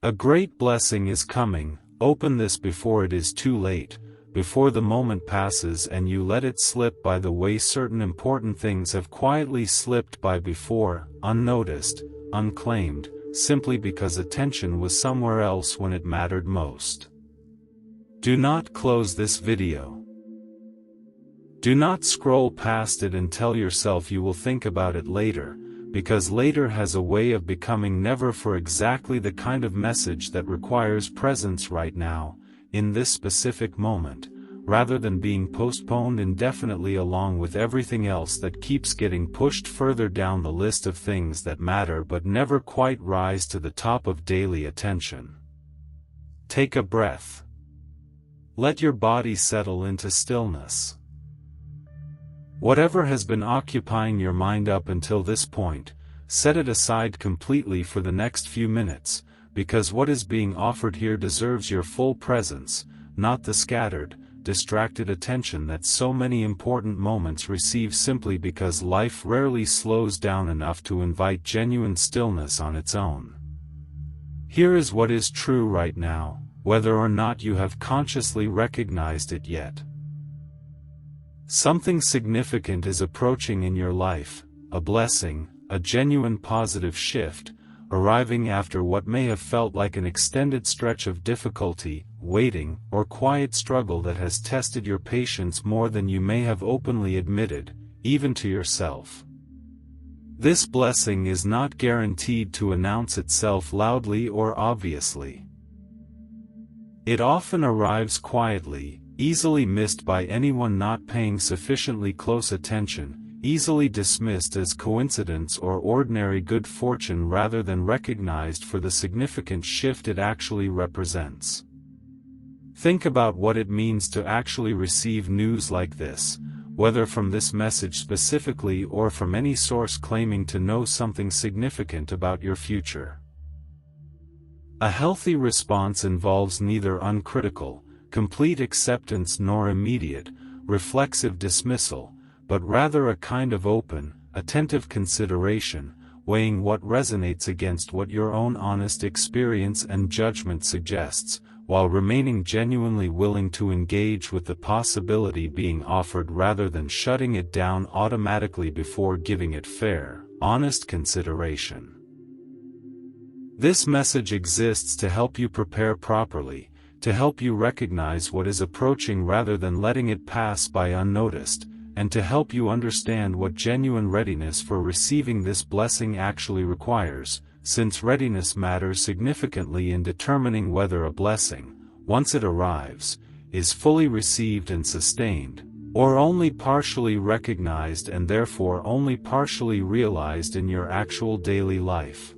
A great blessing is coming. Open this before it is too late, before the moment passes and you let it slip by the way certain important things have quietly slipped by before, unnoticed, unclaimed, simply because attention was somewhere else when it mattered most. Do not close this video. Do not scroll past it and tell yourself you will think about it later, because later has a way of becoming never for exactly the kind of message that requires presence right now, in this specific moment, rather than being postponed indefinitely along with everything else that keeps getting pushed further down the list of things that matter but never quite rise to the top of daily attention. Take a breath. Let your body settle into stillness. Whatever has been occupying your mind up until this point, set it aside completely for the next few minutes, because what is being offered here deserves your full presence, not the scattered, distracted attention that so many important moments receive simply because life rarely slows down enough to invite genuine stillness on its own. Here is what is true right now, whether or not you have consciously recognized it yet. Something significant is approaching in your life, a blessing, a genuine positive shift, arriving after what may have felt like an extended stretch of difficulty, waiting, or quiet struggle that has tested your patience more than you may have openly admitted, even to yourself. This blessing is not guaranteed to announce itself loudly or obviously. It often arrives quietly, easily missed by anyone not paying sufficiently close attention, easily dismissed as coincidence or ordinary good fortune rather than recognized for the significant shift it actually represents. Think about what it means to actually receive news like this, whether from this message specifically or from any source claiming to know something significant about your future. A healthy response involves neither uncritical, complete acceptance nor immediate, reflexive dismissal, but rather a kind of open, attentive consideration, weighing what resonates against what your own honest experience and judgment suggests, while remaining genuinely willing to engage with the possibility being offered rather than shutting it down automatically before giving it fair, honest consideration. This message exists to help you prepare properly, to help you recognize what is approaching rather than letting it pass by unnoticed, and to help you understand what genuine readiness for receiving this blessing actually requires, since readiness matters significantly in determining whether a blessing, once it arrives, is fully received and sustained, or only partially recognized and therefore only partially realized in your actual daily life.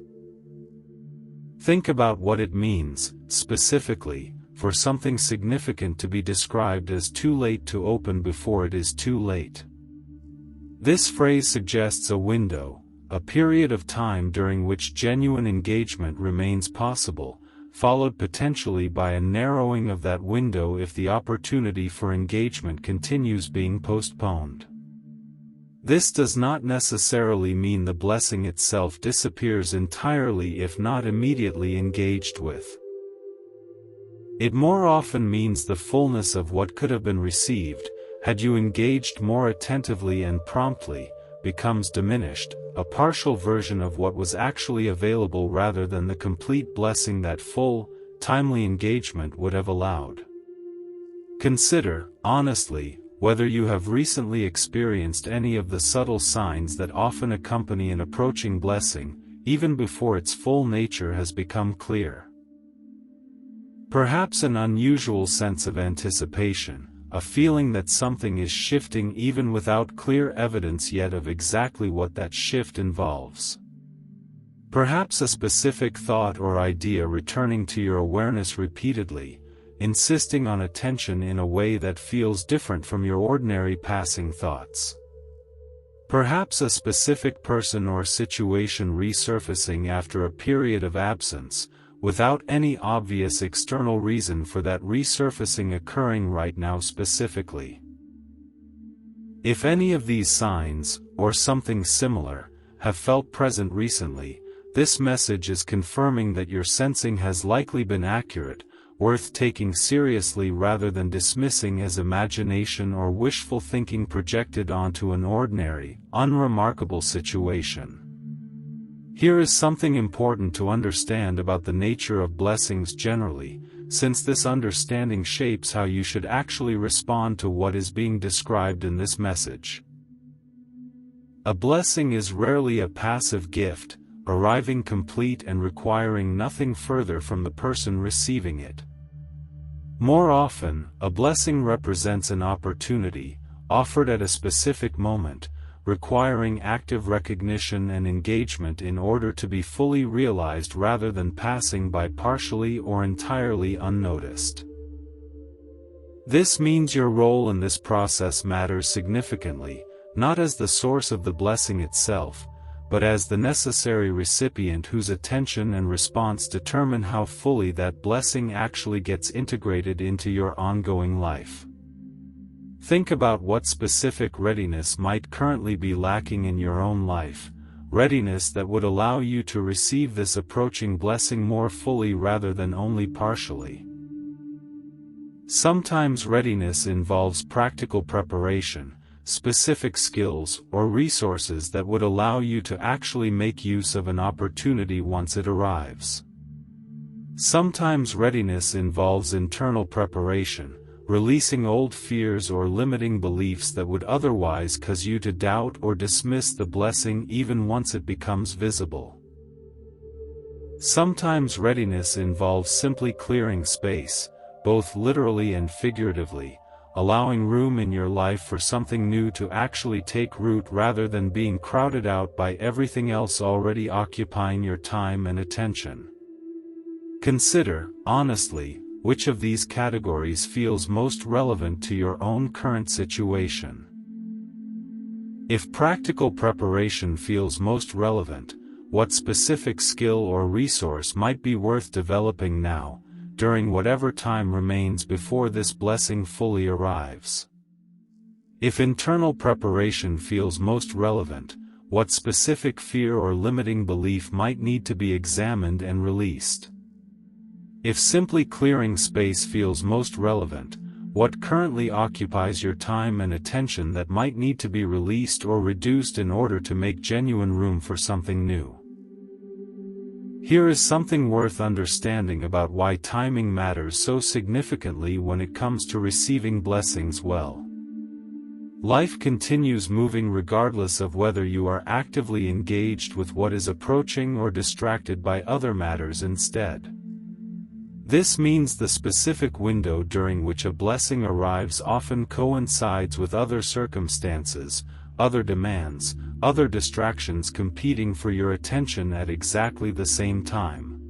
Think about what it means, specifically, for something significant to be described as too late to open before it is too late. This phrase suggests a window, a period of time during which genuine engagement remains possible, followed potentially by a narrowing of that window if the opportunity for engagement continues being postponed. This does not necessarily mean the blessing itself disappears entirely if not immediately engaged with. It more often means the fullness of what could have been received, had you engaged more attentively and promptly, becomes diminished, a partial version of what was actually available rather than the complete blessing that full, timely engagement would have allowed. Consider, honestly, whether you have recently experienced any of the subtle signs that often accompany an approaching blessing, even before its full nature has become clear. Perhaps an unusual sense of anticipation, a feeling that something is shifting even without clear evidence yet of exactly what that shift involves. Perhaps a specific thought or idea returning to your awareness repeatedly, insisting on attention in a way that feels different from your ordinary passing thoughts. Perhaps a specific person or situation resurfacing after a period of absence, without any obvious external reason for that resurfacing occurring right now specifically. If any of these signs, or something similar, have felt present recently, this message is confirming that your sensing has likely been accurate, worth taking seriously rather than dismissing as imagination or wishful thinking projected onto an ordinary, unremarkable situation. Here is something important to understand about the nature of blessings generally, since this understanding shapes how you should actually respond to what is being described in this message. A blessing is rarely a passive gift, arriving complete and requiring nothing further from the person receiving it. More often, a blessing represents an opportunity, offered at a specific moment, requiring active recognition and engagement in order to be fully realized rather than passing by partially or entirely unnoticed. This means your role in this process matters significantly, not as the source of the blessing itself, but as the necessary recipient whose attention and response determine how fully that blessing actually gets integrated into your ongoing life. Think about what specific readiness might currently be lacking in your own life, readiness that would allow you to receive this approaching blessing more fully rather than only partially. Sometimes readiness involves practical preparation, specific skills or resources that would allow you to actually make use of an opportunity once it arrives. Sometimes readiness involves internal preparation, releasing old fears or limiting beliefs that would otherwise cause you to doubt or dismiss the blessing even once it becomes visible. Sometimes readiness involves simply clearing space, both literally and figuratively, allowing room in your life for something new to actually take root rather than being crowded out by everything else already occupying your time and attention. Consider, honestly, which of these categories feels most relevant to your own current situation. If practical preparation feels most relevant, what specific skill or resource might be worth developing now, during whatever time remains before this blessing fully arrives? If internal preparation feels most relevant, what specific fear or limiting belief might need to be examined and released? If simply clearing space feels most relevant, what currently occupies your time and attention that might need to be released or reduced in order to make genuine room for something new? Here is something worth understanding about why timing matters so significantly when it comes to receiving blessings well. Life continues moving regardless of whether you are actively engaged with what is approaching or distracted by other matters instead. This means the specific window during which a blessing arrives often coincides with other circumstances, other demands, other distractions competing for your attention at exactly the same time.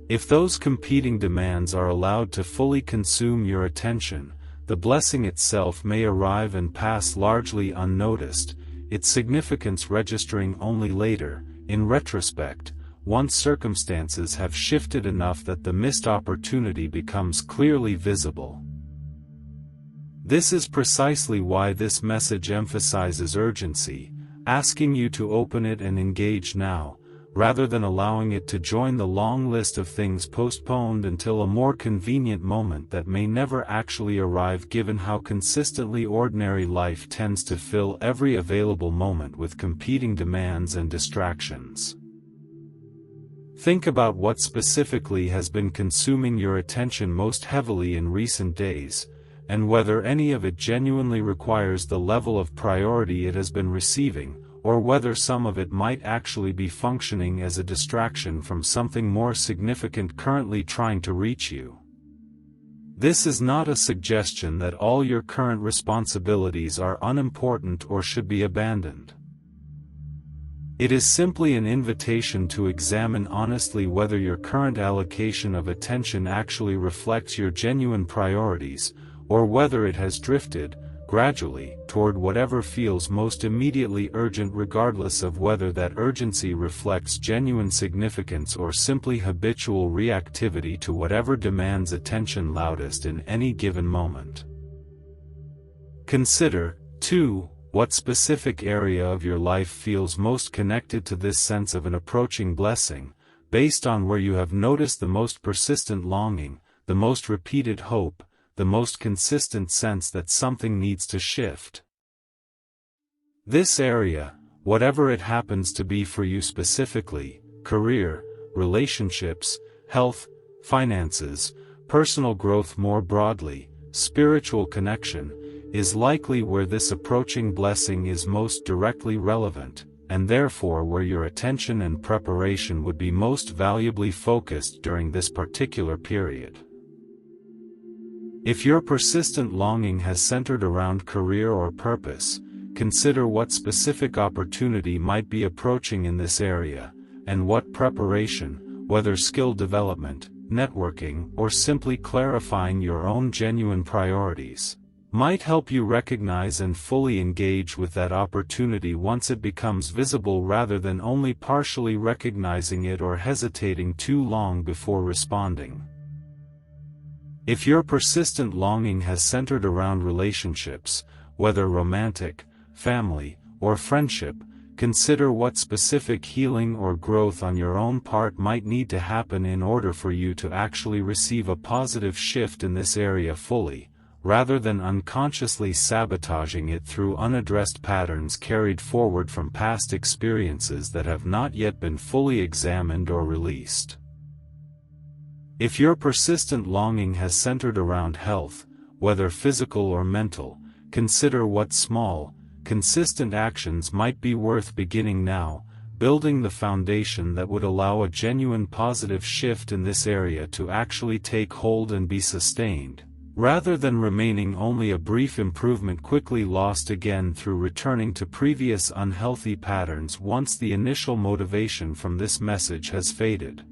If those competing demands are allowed to fully consume your attention, the blessing itself may arrive and pass largely unnoticed, its significance registering only later, in retrospect, once circumstances have shifted enough that the missed opportunity becomes clearly visible. This is precisely why this message emphasizes urgency, asking you to open it and engage now, rather than allowing it to join the long list of things postponed until a more convenient moment that may never actually arrive, given how consistently ordinary life tends to fill every available moment with competing demands and distractions. Think about what specifically has been consuming your attention most heavily in recent days, and whether any of it genuinely requires the level of priority it has been receiving, or whether some of it might actually be functioning as a distraction from something more significant currently trying to reach you. This is not a suggestion that all your current responsibilities are unimportant or should be abandoned. It is simply an invitation to examine honestly whether your current allocation of attention actually reflects your genuine priorities, or whether it has drifted, gradually, toward whatever feels most immediately urgent, regardless of whether that urgency reflects genuine significance or simply habitual reactivity to whatever demands attention loudest in any given moment. Consider, too, What specific area of your life feels most connected to this sense of an approaching blessing, based on where you have noticed the most persistent longing, the most repeated hope, the most consistent sense that something needs to shift? This area, whatever it happens to be for you specifically, career, relationships, health, finances, personal growth more broadly, spiritual connection, is likely where this approaching blessing is most directly relevant, and therefore where your attention and preparation would be most valuably focused during this particular period. If your persistent longing has centered around career or purpose, consider what specific opportunity might be approaching in this area, and what preparation, whether skill development, networking, or simply clarifying your own genuine priorities, might help you recognize and fully engage with that opportunity once it becomes visible rather than only partially recognizing it or hesitating too long before responding. If your persistent longing has centered around relationships, whether romantic, family, or friendship, consider what specific healing or growth on your own part might need to happen in order for you to actually receive a positive shift in this area fully, rather than unconsciously sabotaging it through unaddressed patterns carried forward from past experiences that have not yet been fully examined or released. If your persistent longing has centered around health, whether physical or mental, consider what small, consistent actions might be worth beginning now, building the foundation that would allow a genuine positive shift in this area to actually take hold and be sustained, rather than remaining only a brief improvement quickly lost again through returning to previous unhealthy patterns once the initial motivation from this message has faded.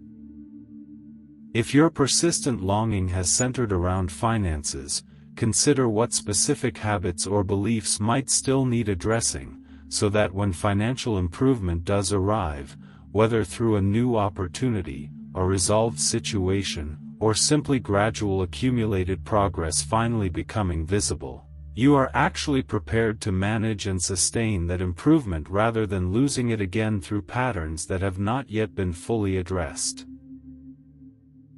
If your persistent longing has centered around finances, consider what specific habits or beliefs might still need addressing, so that when financial improvement does arrive, whether through a new opportunity, a resolved situation, or simply gradual accumulated progress finally becoming visible, you are actually prepared to manage and sustain that improvement rather than losing it again through patterns that have not yet been fully addressed.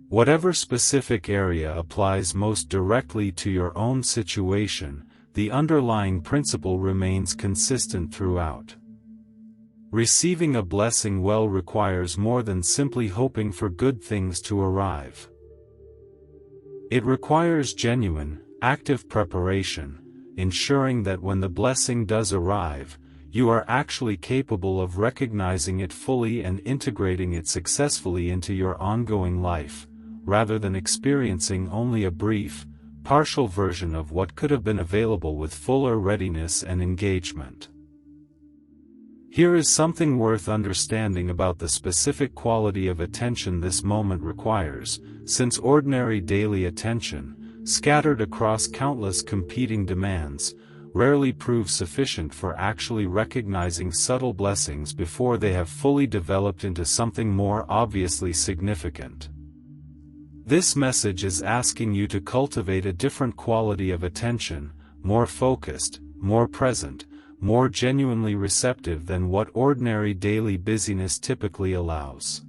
Whatever specific area applies most directly to your own situation, the underlying principle remains consistent throughout. Receiving a blessing well requires more than simply hoping for good things to arrive. It requires genuine, active preparation, ensuring that when the blessing does arrive, you are actually capable of recognizing it fully and integrating it successfully into your ongoing life, rather than experiencing only a brief, partial version of what could have been available with fuller readiness and engagement. Here is something worth understanding about the specific quality of attention this moment requires, since ordinary daily attention, scattered across countless competing demands, rarely proves sufficient for actually recognizing subtle blessings before they have fully developed into something more obviously significant. This message is asking you to cultivate a different quality of attention, more focused, more present, more genuinely receptive than what ordinary daily busyness typically allows.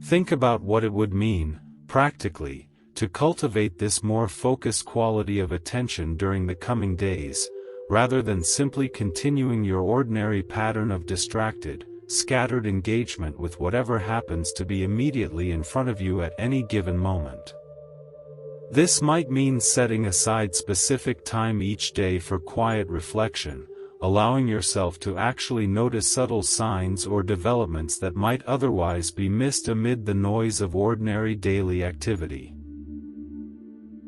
Think about what it would mean, practically, to cultivate this more focused quality of attention during the coming days, rather than simply continuing your ordinary pattern of distracted, scattered engagement with whatever happens to be immediately in front of you at any given moment. This might mean setting aside specific time each day for quiet reflection, allowing yourself to actually notice subtle signs or developments that might otherwise be missed amid the noise of ordinary daily activity.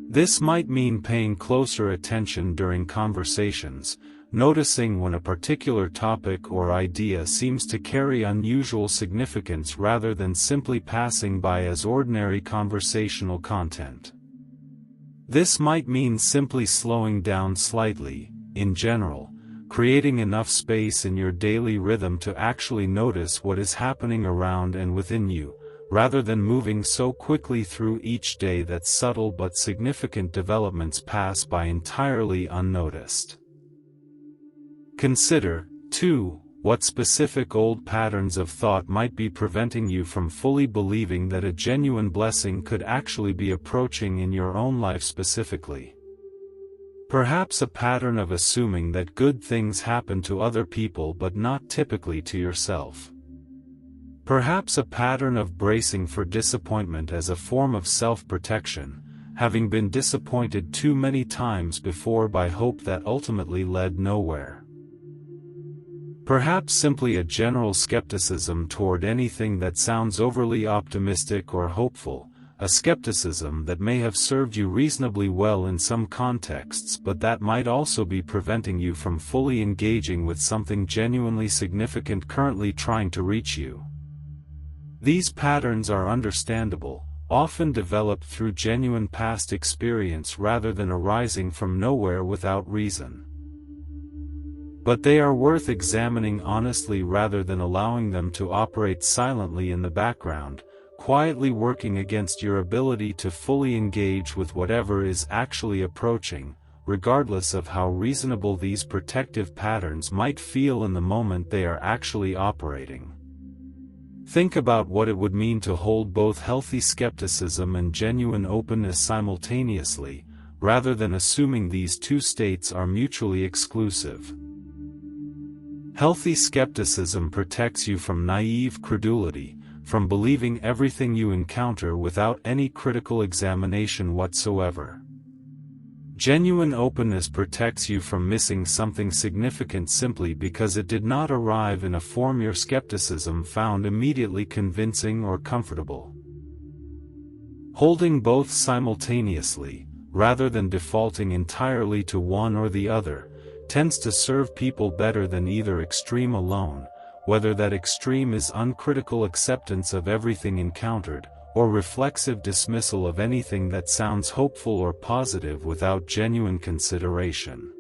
This might mean paying closer attention during conversations, noticing when a particular topic or idea seems to carry unusual significance rather than simply passing by as ordinary conversational content. This might mean simply slowing down slightly, in general, creating enough space in your daily rhythm to actually notice what is happening around and within you, rather than moving so quickly through each day that subtle but significant developments pass by entirely unnoticed. Consider, too, what specific old patterns of thought might be preventing you from fully believing that a genuine blessing could actually be approaching in your own life specifically. Perhaps a pattern of assuming that good things happen to other people but not typically to yourself. Perhaps a pattern of bracing for disappointment as a form of self-protection, having been disappointed too many times before by hope that ultimately led nowhere. Perhaps simply a general skepticism toward anything that sounds overly optimistic or hopeful, a skepticism that may have served you reasonably well in some contexts but that might also be preventing you from fully engaging with something genuinely significant currently trying to reach you. These patterns are understandable, often developed through genuine past experience rather than arising from nowhere without reason. But they are worth examining honestly rather than allowing them to operate silently in the background, quietly working against your ability to fully engage with whatever is actually approaching, regardless of how reasonable these protective patterns might feel in the moment they are actually operating. Think about what it would mean to hold both healthy skepticism and genuine openness simultaneously, rather than assuming these two states are mutually exclusive. Healthy skepticism protects you from naive credulity, from believing everything you encounter without any critical examination whatsoever. Genuine openness protects you from missing something significant simply because it did not arrive in a form your skepticism found immediately convincing or comfortable. Holding both simultaneously, rather than defaulting entirely to one or the other, tends to serve people better than either extreme alone, whether that extreme is uncritical acceptance of everything encountered, or reflexive dismissal of anything that sounds hopeful or positive without genuine consideration.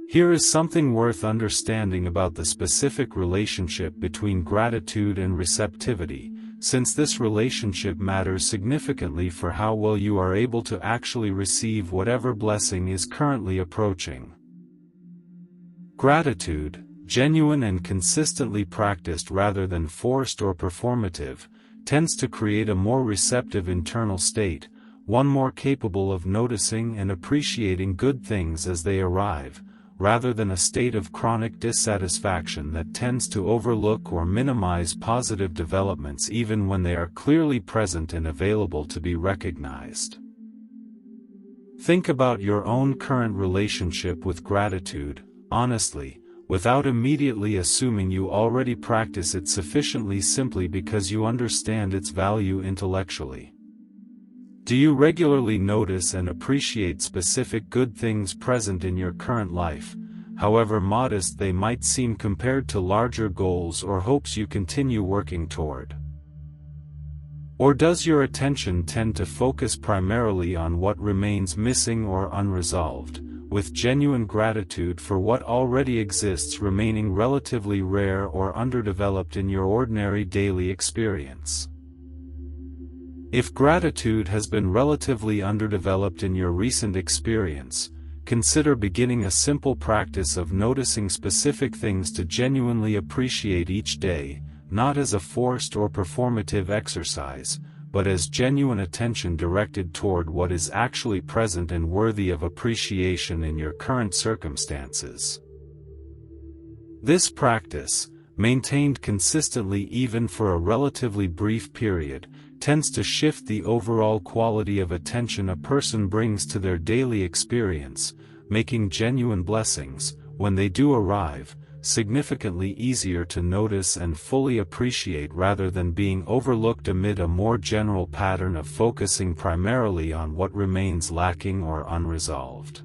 Here is something worth understanding about the specific relationship between gratitude and receptivity, since this relationship matters significantly for how well you are able to actually receive whatever blessing is currently approaching. Gratitude, genuine and consistently practiced rather than forced or performative, tends to create a more receptive internal state, one more capable of noticing and appreciating good things as they arrive, rather than a state of chronic dissatisfaction that tends to overlook or minimize positive developments even when they are clearly present and available to be recognized. Think about your own current relationship with gratitude, honestly, without immediately assuming you already practice it sufficiently simply because you understand its value intellectually. Do you regularly notice and appreciate specific good things present in your current life, however modest they might seem compared to larger goals or hopes you continue working toward? Or does your attention tend to focus primarily on what remains missing or unresolved, with genuine gratitude for what already exists remaining relatively rare or underdeveloped in your ordinary daily experience? If gratitude has been relatively underdeveloped in your recent experience, consider beginning a simple practice of noticing specific things to genuinely appreciate each day, not as a forced or performative exercise, but as genuine attention directed toward what is actually present and worthy of appreciation in your current circumstances. This practice, maintained consistently even for a relatively brief period, tends to shift the overall quality of attention a person brings to their daily experience, making genuine blessings, when they do arrive, significantly easier to notice and fully appreciate rather than being overlooked amid a more general pattern of focusing primarily on what remains lacking or unresolved.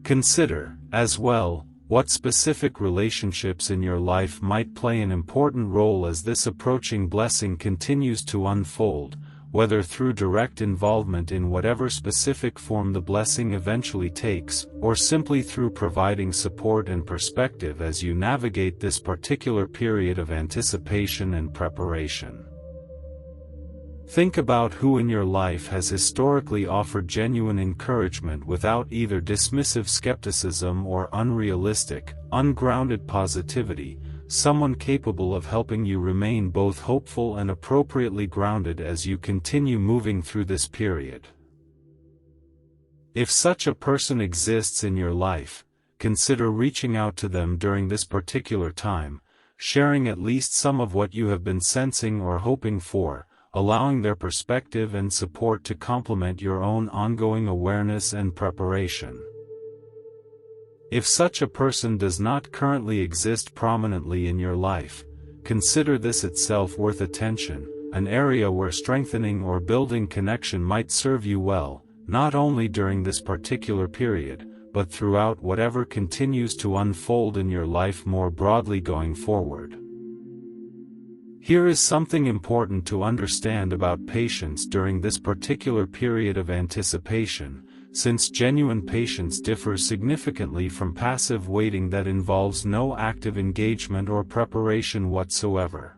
Consider, as well, what specific relationships in your life might play an important role as this approaching blessing continues to unfold, whether through direct involvement in whatever specific form the blessing eventually takes, or simply through providing support and perspective as you navigate this particular period of anticipation and preparation. Think about who in your life has historically offered genuine encouragement without either dismissive skepticism or unrealistic, ungrounded positivity, someone capable of helping you remain both hopeful and appropriately grounded as you continue moving through this period. If such a person exists in your life, consider reaching out to them during this particular time, sharing at least some of what you have been sensing or hoping for, allowing their perspective and support to complement your own ongoing awareness and preparation. If such a person does not currently exist prominently in your life, consider this itself worth attention, an area where strengthening or building connection might serve you well, not only during this particular period, but throughout whatever continues to unfold in your life more broadly going forward. Here is something important to understand about patience during this particular period of anticipation, since genuine patience differs significantly from passive waiting that involves no active engagement or preparation whatsoever.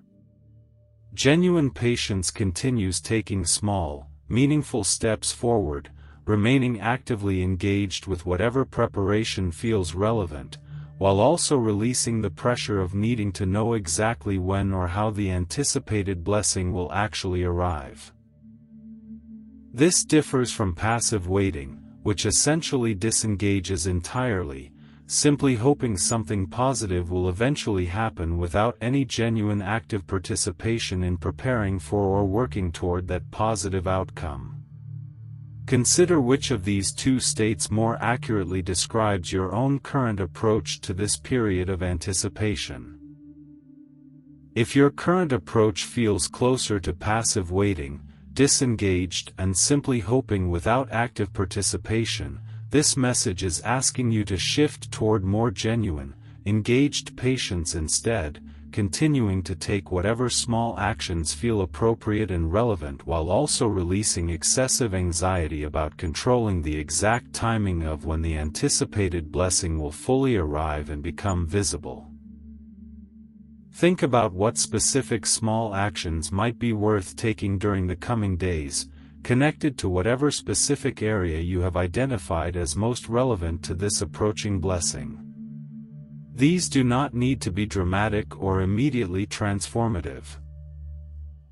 Genuine patience continues taking small, meaningful steps forward, remaining actively engaged with whatever preparation feels relevant, while also releasing the pressure of needing to know exactly when or how the anticipated blessing will actually arrive. This differs from passive waiting, which essentially disengages entirely, simply hoping something positive will eventually happen without any genuine active participation in preparing for or working toward that positive outcome. Consider which of these two states more accurately describes your own current approach to this period of anticipation. If your current approach feels closer to passive waiting, disengaged and simply hoping without active participation, this message is asking you to shift toward more genuine, engaged patience instead, continuing to take whatever small actions feel appropriate and relevant while also releasing excessive anxiety about controlling the exact timing of when the anticipated blessing will fully arrive and become visible. Think about what specific small actions might be worth taking during the coming days, connected to whatever specific area you have identified as most relevant to this approaching blessing. These do not need to be dramatic or immediately transformative.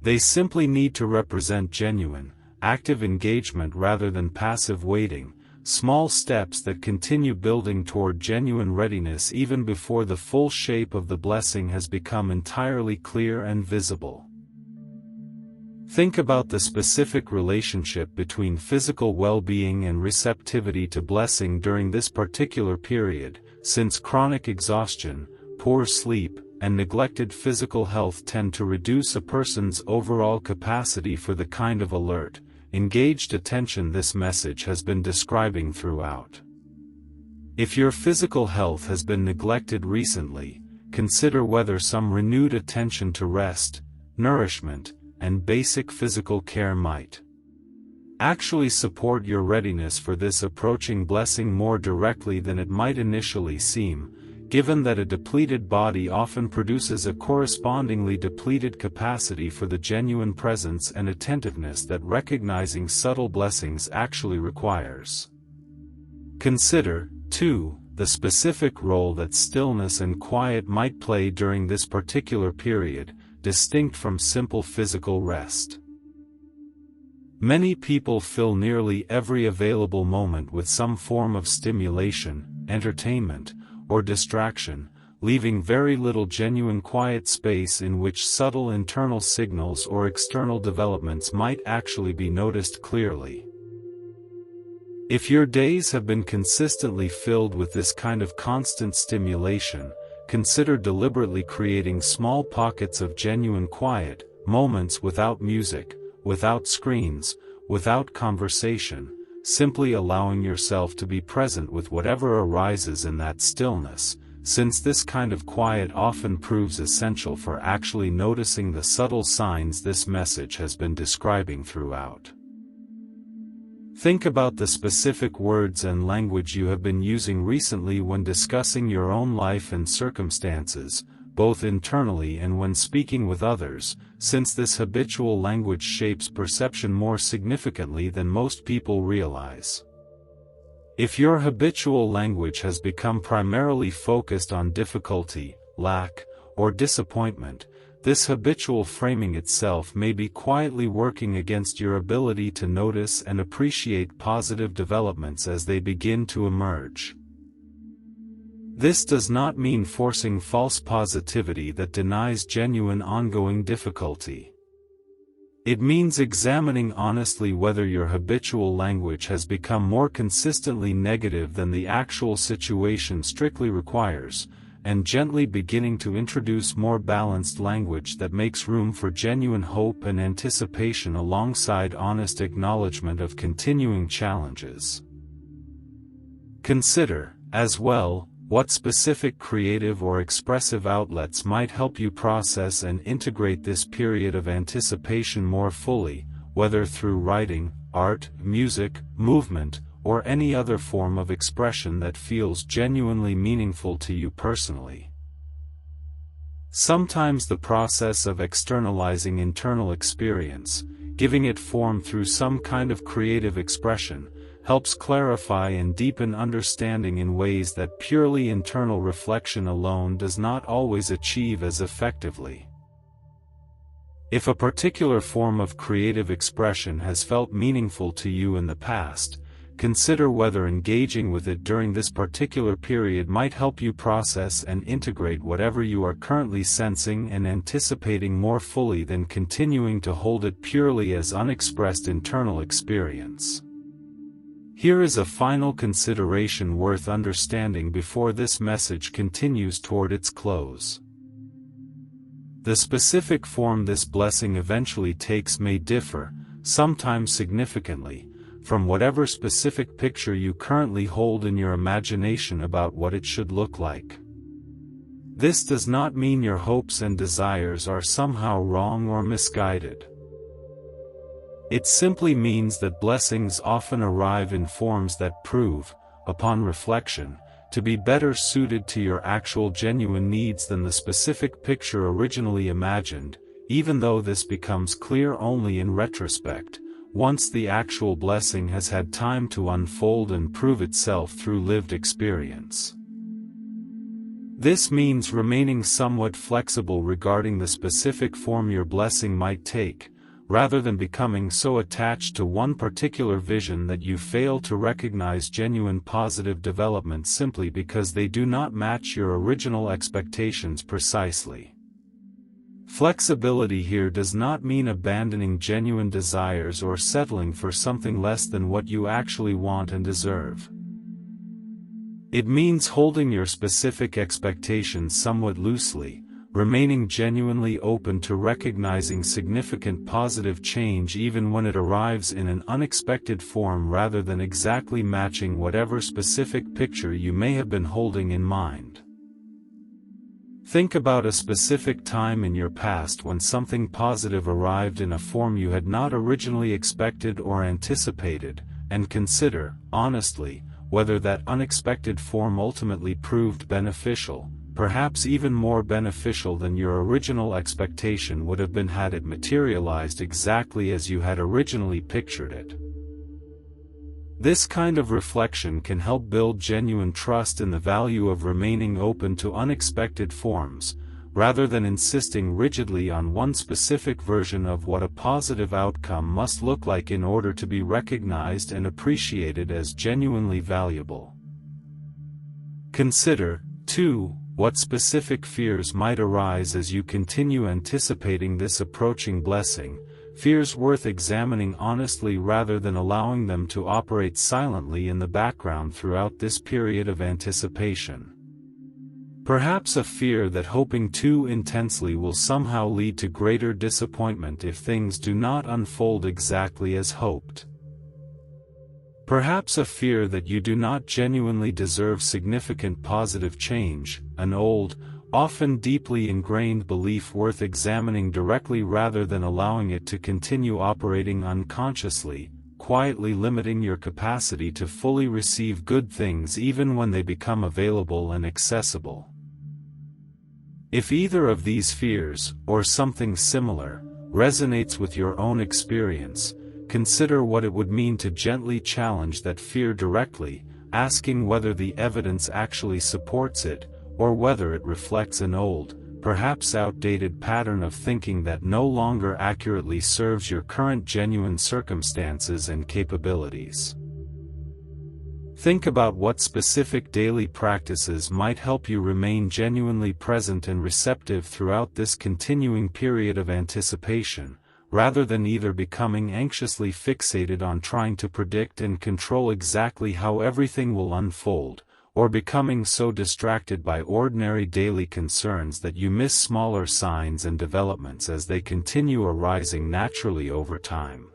They simply need to represent genuine, active engagement rather than passive waiting, small steps that continue building toward genuine readiness even before the full shape of the blessing has become entirely clear and visible. Think about the specific relationship between physical well-being and receptivity to blessing during this particular period, since chronic exhaustion, poor sleep, and neglected physical health tend to reduce a person's overall capacity for the kind of alert, engaged attention this message has been describing throughout. If your physical health has been neglected recently, consider whether some renewed attention to rest, nourishment, and basic physical care might actually support your readiness for this approaching blessing more directly than it might initially seem, given that a depleted body often produces a correspondingly depleted capacity for the genuine presence and attentiveness that recognizing subtle blessings actually requires. Consider, too, the specific role that stillness and quiet might play during this particular period, distinct from simple physical rest. Many people fill nearly every available moment with some form of stimulation, entertainment, or distraction, leaving very little genuine quiet space in which subtle internal signals or external developments might actually be noticed clearly. If your days have been consistently filled with this kind of constant stimulation, consider deliberately creating small pockets of genuine quiet, moments without music, without screens, without conversation, simply allowing yourself to be present with whatever arises in that stillness, since this kind of quiet often proves essential for actually noticing the subtle signs this message has been describing throughout. Think about the specific words and language you have been using recently when discussing your own life and circumstances, both internally and when speaking with others, since this habitual language shapes perception more significantly than most people realize. If your habitual language has become primarily focused on difficulty, lack, or disappointment, this habitual framing itself may be quietly working against your ability to notice and appreciate positive developments as they begin to emerge. This does not mean forcing false positivity that denies genuine ongoing difficulty. It means examining honestly whether your habitual language has become more consistently negative than the actual situation strictly requires, and gently beginning to introduce more balanced language that makes room for genuine hope and anticipation alongside honest acknowledgement of continuing challenges. Consider, as well, what specific creative or expressive outlets might help you process and integrate this period of anticipation more fully, whether through writing, art, music, movement, or any other form of expression that feels genuinely meaningful to you personally. Sometimes the process of externalizing internal experience, giving it form through some kind of creative expression, helps clarify and deepen understanding in ways that purely internal reflection alone does not always achieve as effectively. If a particular form of creative expression has felt meaningful to you in the past, consider whether engaging with it during this particular period might help you process and integrate whatever you are currently sensing and anticipating more fully than continuing to hold it purely as unexpressed internal experience. Here is a final consideration worth understanding before this message continues toward its close. The specific form this blessing eventually takes may differ, sometimes significantly, from whatever specific picture you currently hold in your imagination about what it should look like. This does not mean your hopes and desires are somehow wrong or misguided. It simply means that blessings often arrive in forms that prove, upon reflection, to be better suited to your actual genuine needs than the specific picture originally imagined, even though this becomes clear only in retrospect, once the actual blessing has had time to unfold and prove itself through lived experience. This means remaining somewhat flexible regarding the specific form your blessing might take, rather than becoming so attached to one particular vision that you fail to recognize genuine positive development simply because they do not match your original expectations precisely. Flexibility here does not mean abandoning genuine desires or settling for something less than what you actually want and deserve. It means holding your specific expectations somewhat loosely, remaining genuinely open to recognizing significant positive change even when it arrives in an unexpected form rather than exactly matching whatever specific picture you may have been holding in mind. Think about a specific time in your past when something positive arrived in a form you had not originally expected or anticipated, and consider, honestly, whether that unexpected form ultimately proved beneficial, perhaps even more beneficial than your original expectation would have been had it materialized exactly as you had originally pictured it. This kind of reflection can help build genuine trust in the value of remaining open to unexpected forms, rather than insisting rigidly on one specific version of what a positive outcome must look like in order to be recognized and appreciated as genuinely valuable. Consider, too, what specific fears might arise as you continue anticipating this approaching blessing, fears worth examining honestly rather than allowing them to operate silently in the background throughout this period of anticipation. Perhaps a fear that hoping too intensely will somehow lead to greater disappointment if things do not unfold exactly as hoped. Perhaps a fear that you do not genuinely deserve significant positive change, an old, often deeply ingrained belief worth examining directly rather than allowing it to continue operating unconsciously, quietly limiting your capacity to fully receive good things even when they become available and accessible. If either of these fears, or something similar, resonates with your own experience, consider what it would mean to gently challenge that fear directly, asking whether the evidence actually supports it, or whether it reflects an old, perhaps outdated pattern of thinking that no longer accurately serves your current genuine circumstances and capabilities. Think about what specific daily practices might help you remain genuinely present and receptive throughout this continuing period of anticipation, rather than either becoming anxiously fixated on trying to predict and control exactly how everything will unfold, or becoming so distracted by ordinary daily concerns that you miss smaller signs and developments as they continue arising naturally over time.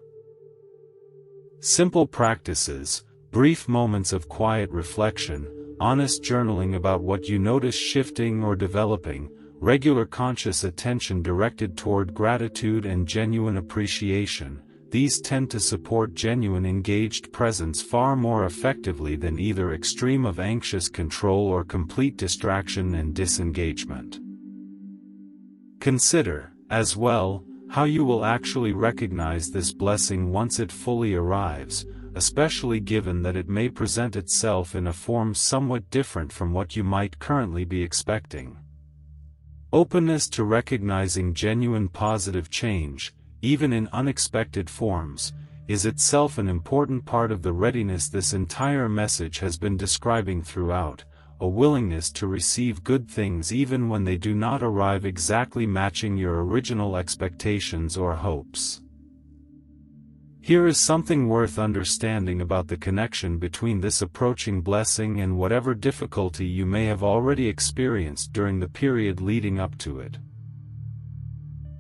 Simple practices, brief moments of quiet reflection, honest journaling about what you notice shifting or developing, regular conscious attention directed toward gratitude and genuine appreciation, these tend to support genuine engaged presence far more effectively than either extreme of anxious control or complete distraction and disengagement. Consider, as well, how you will actually recognize this blessing once it fully arrives, especially given that it may present itself in a form somewhat different from what you might currently be expecting. Openness to recognizing genuine positive change, even in unexpected forms, is itself an important part of the readiness this entire message has been describing throughout, a willingness to receive good things even when they do not arrive exactly matching your original expectations or hopes. Here is something worth understanding about the connection between this approaching blessing and whatever difficulty you may have already experienced during the period leading up to it.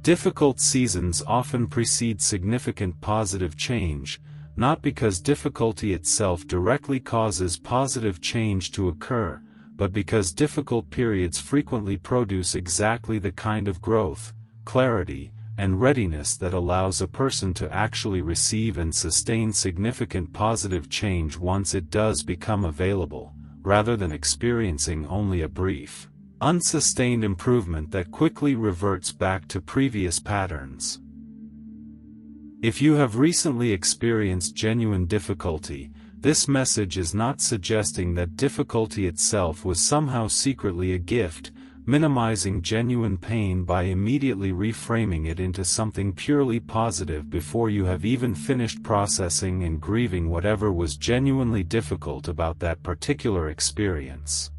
Difficult seasons often precede significant positive change, not because difficulty itself directly causes positive change to occur, but because difficult periods frequently produce exactly the kind of growth, clarity, and readiness that allows a person to actually receive and sustain significant positive change once it does become available, rather than experiencing only a brief, unsustained improvement that quickly reverts back to previous patterns. If you have recently experienced genuine difficulty, this message is not suggesting that difficulty itself was somehow secretly a gift, minimizing genuine pain by immediately reframing it into something purely positive before you have even finished processing and grieving whatever was genuinely difficult about that particular experience.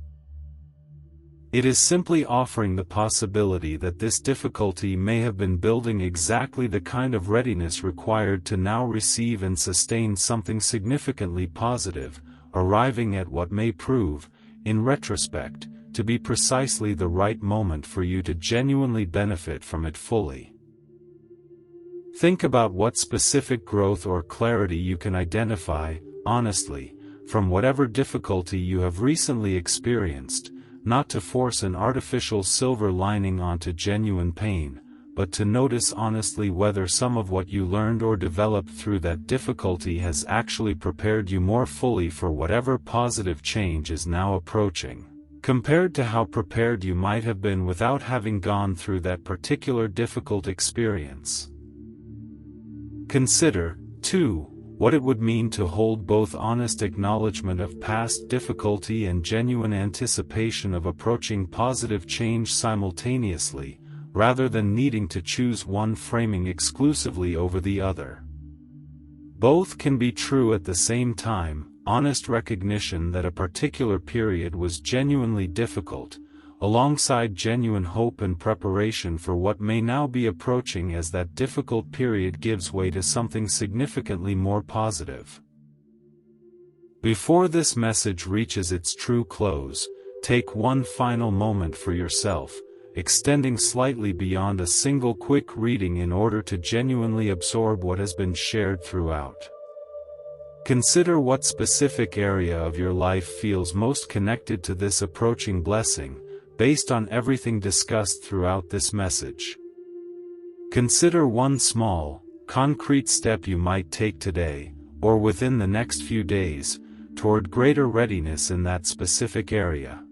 It is simply offering the possibility that this difficulty may have been building exactly the kind of readiness required to now receive and sustain something significantly positive, arriving at what may prove, in retrospect, to be precisely the right moment for you to genuinely benefit from it fully. Think about what specific growth or clarity you can identify, honestly, from whatever difficulty you have recently experienced, not to force an artificial silver lining onto genuine pain, but to notice honestly whether some of what you learned or developed through that difficulty has actually prepared you more fully for whatever positive change is now approaching, compared to how prepared you might have been without having gone through that particular difficult experience. Consider, too, what it would mean to hold both honest acknowledgement of past difficulty and genuine anticipation of approaching positive change simultaneously, rather than needing to choose one framing exclusively over the other. Both can be true at the same time. Honest recognition that a particular period was genuinely difficult, alongside genuine hope and preparation for what may now be approaching as that difficult period gives way to something significantly more positive. Before this message reaches its true close, take one final moment for yourself, extending slightly beyond a single quick reading in order to genuinely absorb what has been shared throughout. Consider what specific area of your life feels most connected to this approaching blessing, based on everything discussed throughout this message. Consider one small, concrete step you might take today, or within the next few days, toward greater readiness in that specific area.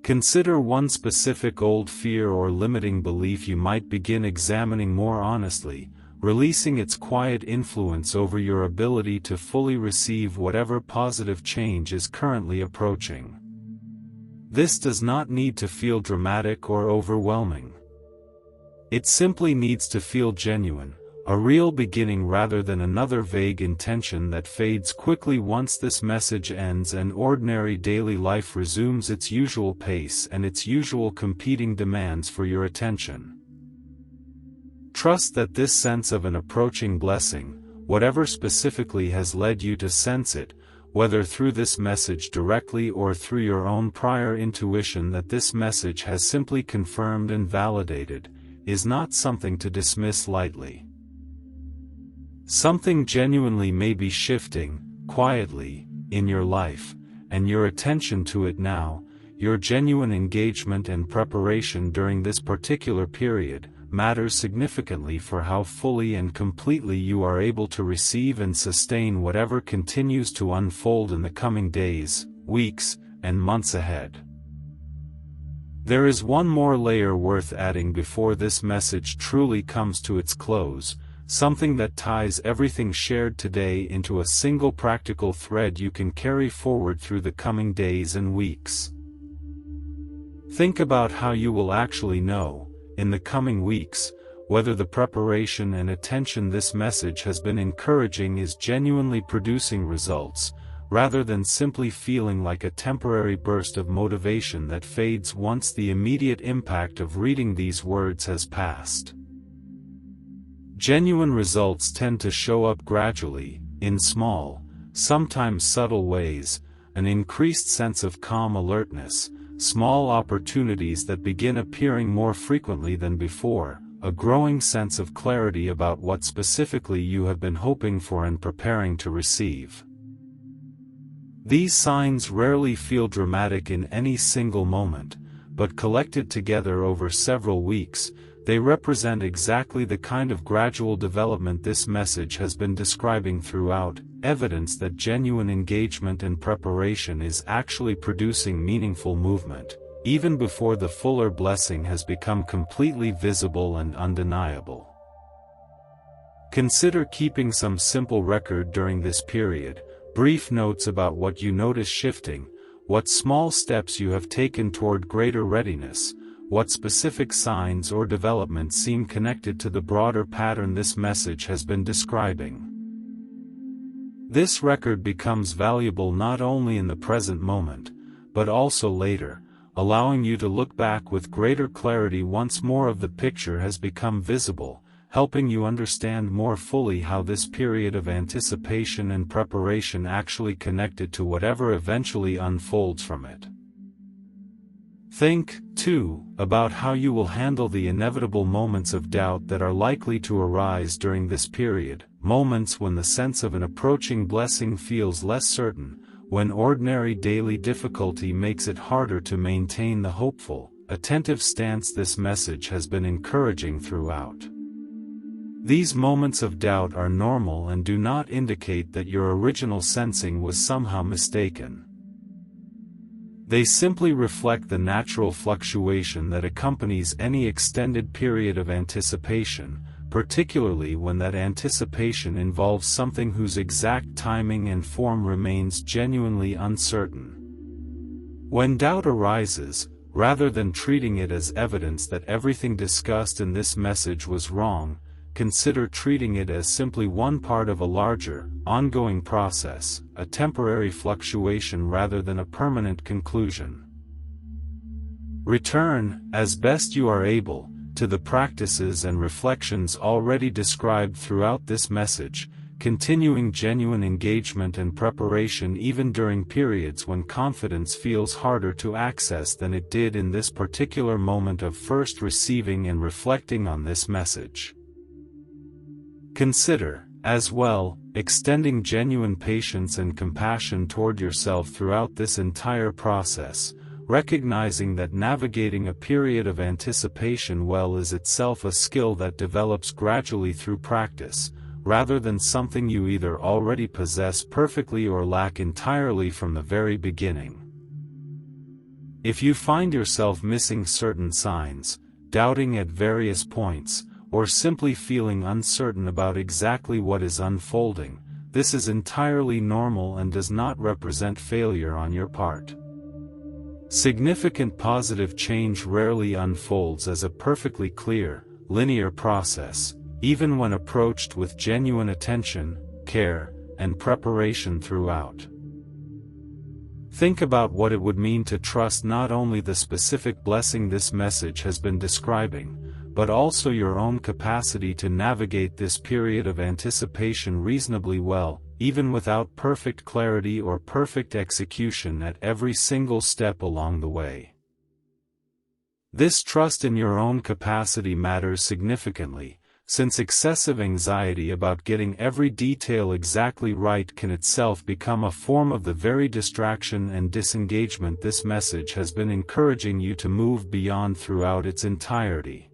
Consider one specific old fear or limiting belief you might begin examining more honestly, releasing its quiet influence over your ability to fully receive whatever positive change is currently approaching. This does not need to feel dramatic or overwhelming. It simply needs to feel genuine, a real beginning rather than another vague intention that fades quickly once this message ends and ordinary daily life resumes its usual pace and its usual competing demands for your attention. Trust that this sense of an approaching blessing, whatever specifically has led you to sense it, whether through this message directly or through your own prior intuition that this message has simply confirmed and validated, is not something to dismiss lightly. Something genuinely may be shifting, quietly, in your life, and your attention to it now, your genuine engagement and preparation during this particular period, matters significantly for how fully and completely you are able to receive and sustain whatever continues to unfold in the coming days, weeks, and months ahead. There is one more layer worth adding before this message truly comes to its close, something that ties everything shared today into a single practical thread you can carry forward through the coming days and weeks. Think about how you will actually know, in the coming weeks, whether the preparation and attention this message has been encouraging is genuinely producing results, rather than simply feeling like a temporary burst of motivation that fades once the immediate impact of reading these words has passed. Genuine results tend to show up gradually, in small, sometimes subtle ways, an increased sense of calm alertness, small opportunities that begin appearing more frequently than before, a growing sense of clarity about what specifically you have been hoping for and preparing to receive. These signs rarely feel dramatic in any single moment, but collected together over several weeks, they represent exactly the kind of gradual development this message has been describing throughout, evidence that genuine engagement and preparation is actually producing meaningful movement, even before the fuller blessing has become completely visible and undeniable. Consider keeping some simple record during this period, brief notes about what you notice shifting, what small steps you have taken toward greater readiness, what specific signs or developments seem connected to the broader pattern this message has been describing. This record becomes valuable not only in the present moment, but also later, allowing you to look back with greater clarity once more of the picture has become visible, helping you understand more fully how this period of anticipation and preparation actually connected to whatever eventually unfolds from it. Think, too, about how you will handle the inevitable moments of doubt that are likely to arise during this period, moments when the sense of an approaching blessing feels less certain, when ordinary daily difficulty makes it harder to maintain the hopeful, attentive stance this message has been encouraging throughout. These moments of doubt are normal and do not indicate that your original sensing was somehow mistaken. They simply reflect the natural fluctuation that accompanies any extended period of anticipation, particularly when that anticipation involves something whose exact timing and form remains genuinely uncertain. When doubt arises, rather than treating it as evidence that everything discussed in this message was wrong, consider treating it as simply one part of a larger, ongoing process, a temporary fluctuation rather than a permanent conclusion. Return, as best you are able, to the practices and reflections already described throughout this message, continuing genuine engagement and preparation even during periods when confidence feels harder to access than it did in this particular moment of first receiving and reflecting on this message. Consider, as well, extending genuine patience and compassion toward yourself throughout this entire process, recognizing that navigating a period of anticipation well is itself a skill that develops gradually through practice, rather than something you either already possess perfectly or lack entirely from the very beginning. If you find yourself missing certain signs, doubting at various points, or simply feeling uncertain about exactly what is unfolding, this is entirely normal and does not represent failure on your part. Significant positive change rarely unfolds as a perfectly clear, linear process, even when approached with genuine attention, care, and preparation throughout. Think about what it would mean to trust not only the specific blessing this message has been describing, but also your own capacity to navigate this period of anticipation reasonably well, even without perfect clarity or perfect execution at every single step along the way. This trust in your own capacity matters significantly, since excessive anxiety about getting every detail exactly right can itself become a form of the very distraction and disengagement this message has been encouraging you to move beyond throughout its entirety.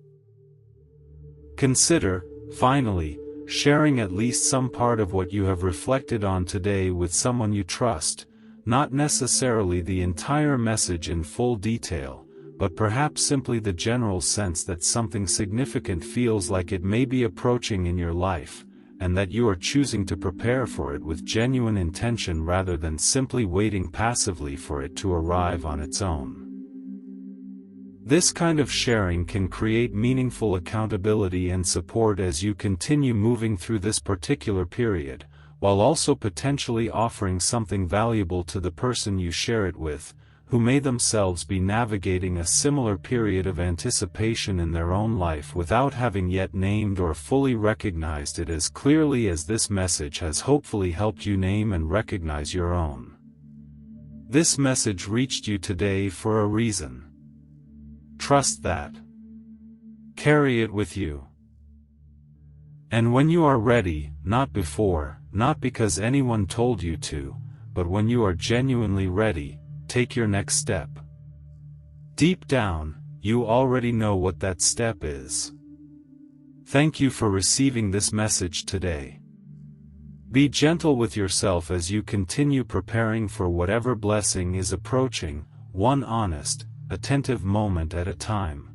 Consider, finally, sharing at least some part of what you have reflected on today with someone you trust, not necessarily the entire message in full detail, but perhaps simply the general sense that something significant feels like it may be approaching in your life, and that you are choosing to prepare for it with genuine intention rather than simply waiting passively for it to arrive on its own. This kind of sharing can create meaningful accountability and support as you continue moving through this particular period, while also potentially offering something valuable to the person you share it with, who may themselves be navigating a similar period of anticipation in their own life without having yet named or fully recognized it as clearly as this message has hopefully helped you name and recognize your own. This message reached you today for a reason. Trust that. Carry it with you. And when you are ready, not before, not because anyone told you to, but when you are genuinely ready, take your next step. Deep down, you already know what that step is. Thank you for receiving this message today. Be gentle with yourself as you continue preparing for whatever blessing is approaching, one honest, attentive moment at a time.